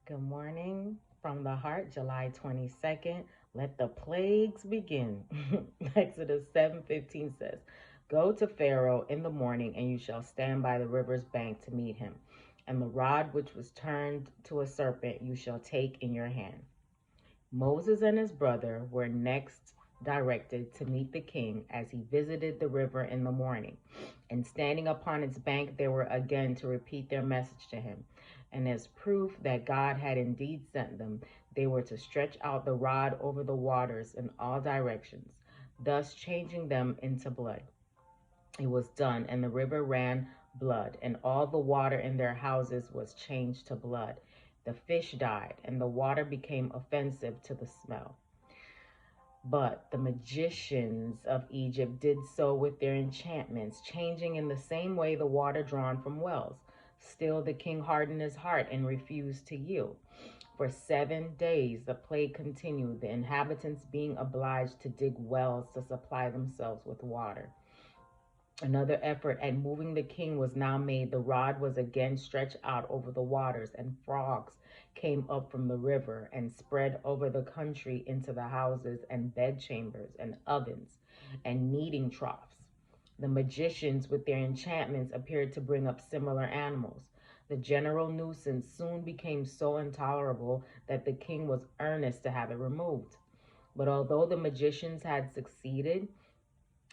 Good morning from the heart, July 22nd. Let the plagues begin. Exodus 7:15 says, "Go to Pharaoh in the morning, and you shall stand by the river's bank to meet him. And the rod which was turned to a serpent you shall take in your hand." Moses and his brother were next directed to meet the king as he visited the river in the morning. And standing upon its bank, they were again to repeat their message to him. And as proof that God had indeed sent them, they were to stretch out the rod over the waters in all directions, thus changing them into blood. It was done, and the river ran blood, and all the water in their houses was changed to blood. The fish died, and the water became offensive to the smell. But the magicians of Egypt did so with their enchantments, changing in the same way the water drawn from wells. Still, the king hardened his heart and refused to yield. For 7 days the plague continued, the inhabitants being obliged to dig wells to supply themselves with water. Another effort at moving the king was now made. The rod was again stretched out over the waters, and frogs came up from the river and spread over the country into the houses and bedchambers and ovens and kneading troughs. The magicians, with their enchantments, appeared to bring up similar animals. The general nuisance soon became so intolerable that the king was earnest to have it removed. But although the magicians had succeeded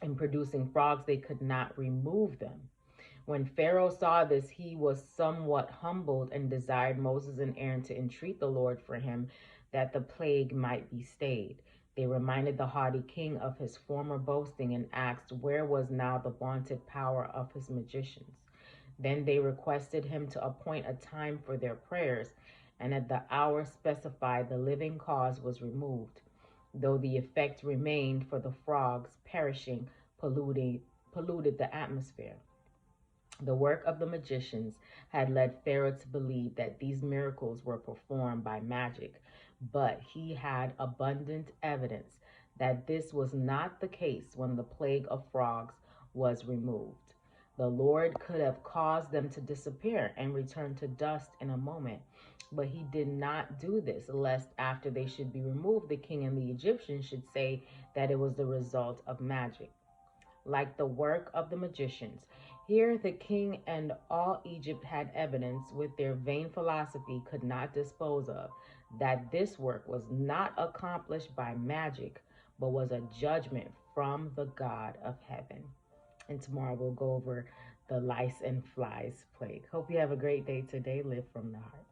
in producing frogs, they could not remove them. When Pharaoh saw this, he was somewhat humbled and desired Moses and Aaron to entreat the Lord for him that the plague might be stayed. They reminded the haughty king of his former boasting and asked where was now the vaunted power of his magicians. Then they requested him to appoint a time for their prayers, and at the hour specified the living cause was removed, though the effect remained, for the frogs perishing polluted the atmosphere. The work of the magicians had led Pharaoh to believe that these miracles were performed by magic, but he had abundant evidence that this was not the case when the plague of frogs was removed. The Lord could have caused them to disappear and return to dust in a moment, but he did not do this, lest after they should be removed, the king and the Egyptians should say that it was the result of magic, like the work of the magicians. Here the king and all Egypt had evidence, with their vain philosophy could not dispose of, that this work was not accomplished by magic, but was a judgment from the God of heaven. And tomorrow we'll go over the lice and flies plague. Hope you have a great day today. Live from the heart.